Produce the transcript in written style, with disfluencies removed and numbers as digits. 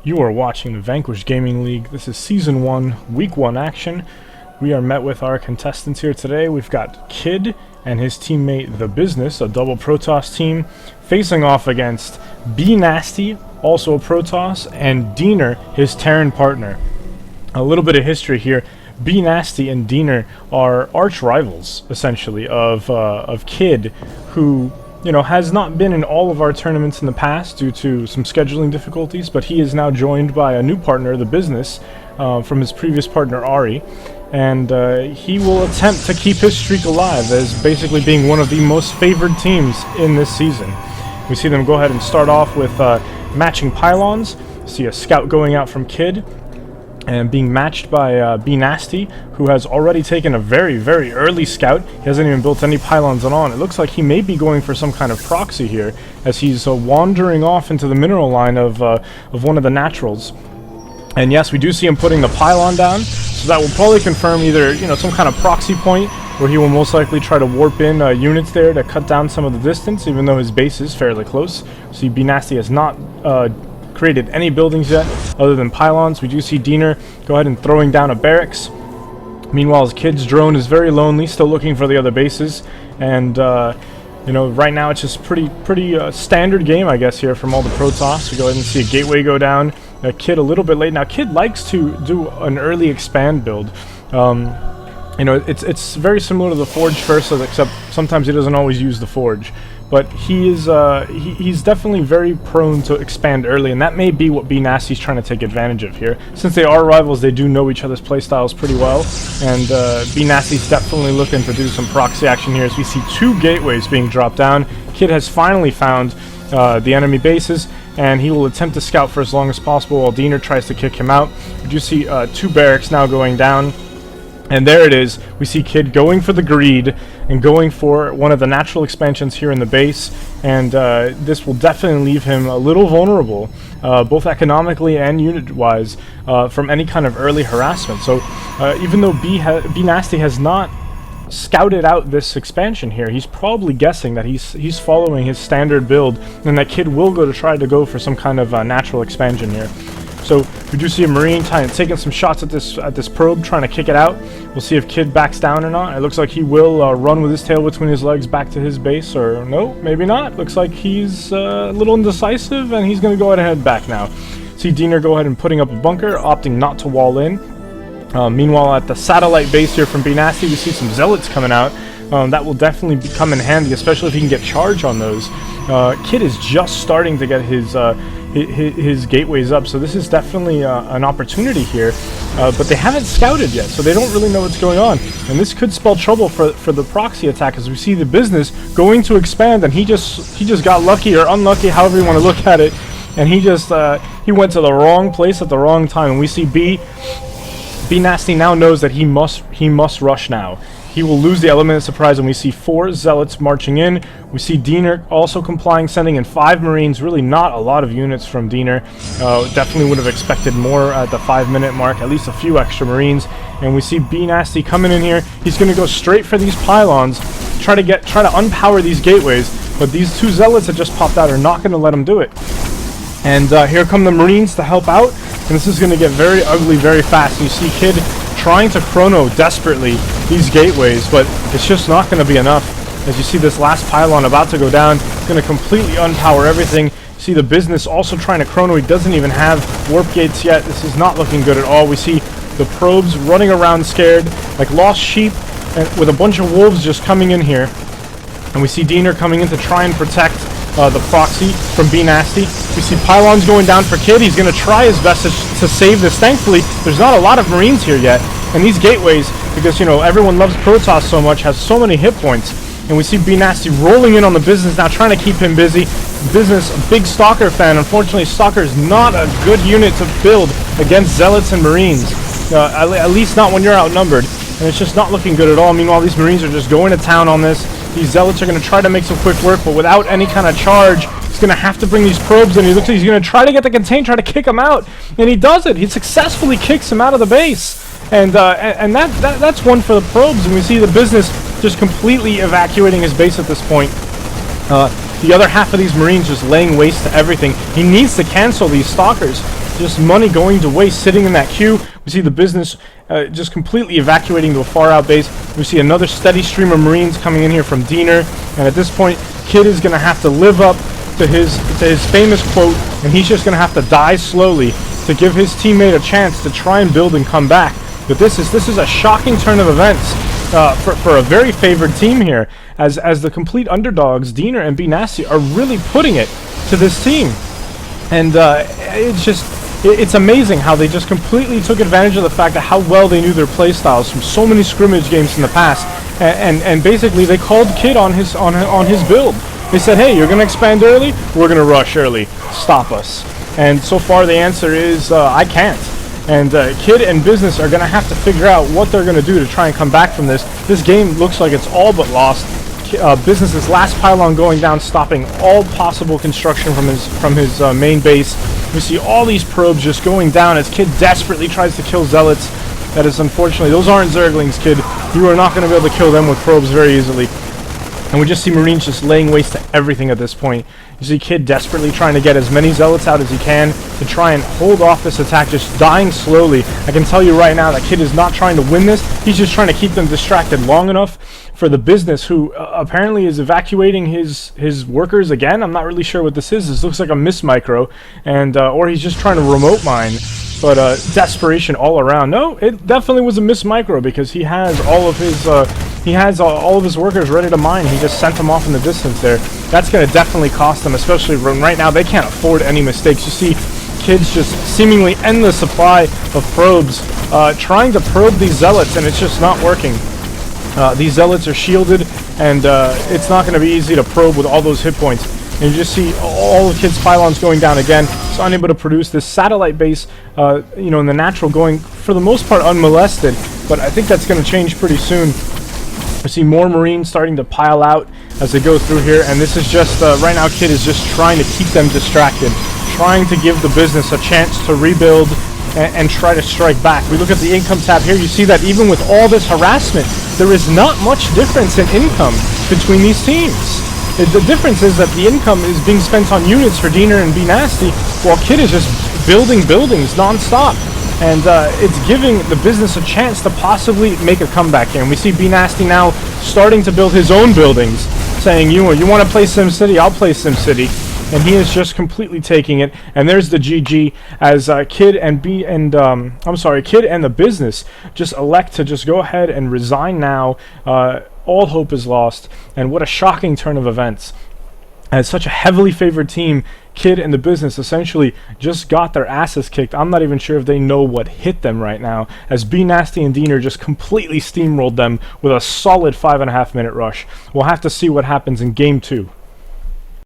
You are watching the Vanquish Gaming League. This is Season 1, Week 1 action. We are met with our contestants here today. We've got Kid and his teammate TheBusiness, a double Protoss team, facing off against bnasty, also a Protoss, and Diener, his Terran partner. A little bit of history here. bnasty and Diener are arch rivals, essentially, of Kid, who has not been in all of our tournaments in the past due to some scheduling difficulties, but he is now joined by a new partner, TheBusiness, from his previous partner, Ari, and he will attempt to keep his streak alive as basically being one of the most favored teams in this season. We see them go ahead and start off with matching pylons. See a scout going out from Kid, and being matched by bnasty, who has already taken a very, very early scout. He hasn't even built any pylons on. It looks like he may be going for some kind of proxy here, as he's wandering off into the mineral line of one of the naturals. And yes, we do see him putting the pylon down, so that will probably confirm either some kind of proxy point, where he will most likely try to warp in units there to cut down some of the distance, even though his base is fairly close. See, bnasty has not created any buildings yet other than pylons. We do see Diener go ahead and throwing down a barracks. Meanwhile, his Kid's drone is very lonely, still looking for the other bases, and right now it's just pretty standard game, I guess, here from all the Protoss. We go ahead and see a gateway go down. Kid a little bit late. Now Kid likes to do an early expand build. It's very similar to the Forge first, except sometimes he doesn't always use the Forge. But he is he's definitely very prone to expand early, and that may be what bnasty's trying to take advantage of here. Since they are rivals, they do know each other's playstyles pretty well, and bnasty's definitely looking to do some proxy action here as we see two gateways being dropped down. Kid has finally found the enemy bases, and he will attempt to scout for as long as possible while Diener tries to kick him out. We do see two barracks now going down. And there it is. We see Kid going for the greed and going for one of the natural expansions here in the base, and this will definitely leave him a little vulnerable, both economically and unit-wise, from any kind of early harassment. So even though bnasty has not scouted out this expansion here, he's probably guessing that he's following his standard build, and that Kid will try to go for some kind of natural expansion here. So we do see a Marine taking some shots at this probe, trying to kick it out. We'll see if Kid backs down or not. It looks like he will run with his tail between his legs back to his base, or no, maybe not. Looks like he's a little indecisive, and he's going to go ahead and head back now. See Diener go ahead and putting up a bunker, opting not to wall in. Meanwhile, at the satellite base here from bnasty, we see some zealots coming out. That will definitely come in handy, especially if he can get charge on those. Kid is just starting to get his gateways up, so this is definitely an opportunity here, but they haven't scouted yet, so they don't really know what's going on, and this could spell trouble for the proxy attack, as we see TheBusiness going to expand, and he just got lucky or unlucky, however you want to look at it, and he went to the wrong place at the wrong time. And we see bnasty now knows that he must rush now. He will lose the element of surprise, and we see 4 zealots marching in. We see Diener also complying, sending in 5 Marines. Really not a lot of units from Diener. Definitely would have expected more at the 5-minute mark, at least a few extra Marines. And we see bnasty coming in here. He's going to go straight for these pylons, try to unpower these gateways. But these 2 zealots that just popped out are not going to let him do it. And here come the Marines to help out. And this is going to get very ugly very fast. You see Kid trying to chrono desperately these gateways, but it's just not going to be enough. As you see this last pylon about to go down, it's going to completely unpower everything. You see TheBusiness also trying to chrono. He doesn't even have warp gates yet. This is not looking good at all. We see the probes running around scared like lost sheep, and with a bunch of wolves just coming in here. And we see Diener coming in to try and protect the proxy from bnasty. We see pylons going down for Kid. He's going to try his best to save this. Thankfully, there's not a lot of Marines here yet. And these gateways, because everyone loves Protoss so much, has so many hit points. And we see bnasty rolling in on TheBusiness now, trying to keep him busy. Business, a big Stalker fan. Unfortunately, Stalker is not a good unit to build against Zealots and Marines. At least not when you're outnumbered. And it's just not looking good at all. Meanwhile, these Marines are just going to town on this. These Zealots are going to try to make some quick work, but without any kind of charge, he's going to have to bring these probes in. He looks like he's going to try to get the contain, try to kick him out. And he does it. He successfully kicks him out of the base. And that's one for the probes. And we see TheBusiness just completely evacuating his base at this point. The other half of these Marines just laying waste to everything. He needs to cancel these Stalkers. Just money going to waste sitting in that queue. We see the business just completely evacuating to a far out base. We see another steady stream of Marines coming in here from Diener, and at this point Kid is going to have to live up to his famous quote, and he's just going to have to die slowly to give his teammate a chance to try and build and come back. But this is a shocking turn of events for a very favored team here, as the complete underdogs, Diener and bnasty, are really putting it to this team. And it's amazing how they just completely took advantage of the fact of how well they knew their playstyles from so many scrimmage games in the past, and basically they called Kid on his build. They said, hey, you're going to expand early, we're going to rush early, stop us. And so far the answer is, I can't. And Kid and Business are going to have to figure out what they're going to do to try and come back from this. This game looks like it's all but lost. Business's last pylon going down, stopping all possible construction from his main base. We see all these probes just going down as Kid desperately tries to kill Zealots. That is, unfortunately, those aren't Zerglings, Kid. You are not going to be able to kill them with probes very easily. And we just see Marines just laying waste to everything at this point. You see Kid desperately trying to get as many Zealots out as he can to try and hold off this attack, just dying slowly. I can tell you right now that Kid is not trying to win this. He's just trying to keep them distracted long enough for the Business, who apparently is evacuating his workers again. I'm not really sure what this is. This looks like a miss micro, and or he's just trying to remote mine. But desperation all around. No, it definitely was a miss micro, because he has all of his workers ready to mine. He just sent them off in the distance there. That's going to definitely cost them, especially when right now they can't afford any mistakes. You see Kids just seemingly endless supply of probes, trying to probe these Zealots, and it's just not working. These Zealots are shielded, and it's not going to be easy to probe with all those hit points. And you just see all the Kid's pylons going down again. It's unable to produce this satellite base, you know, in the natural, going for the most part unmolested. But I think that's going to change pretty soon. We see more Marines starting to pile out as they go through here, and this is just right now Kid is just trying to keep them distracted, trying to give the Business a chance to rebuild and try to strike back. We look at the income tab here. You see that even with all this harassment, there is not much difference in income between these teams. The difference is that the income is being spent on units for Diener and bnasty, while Kid is just building buildings non-stop. And it's giving the Business a chance to possibly make a comeback here. And we see bnasty now starting to build his own buildings, saying, you want to play SimCity, I'll play SimCity. And he is just completely taking it. And there's the GG, as Kid and Kid and the Business just elect to just go ahead and resign now. All hope is lost, and what a shocking turn of events. As such a heavily favored team, Kid and the Business essentially just got their asses kicked. I'm not even sure if they know what hit them right now, as bnasty and Diener just completely steamrolled them with a solid 5.5 minute rush. We'll have to see what happens in Game 2.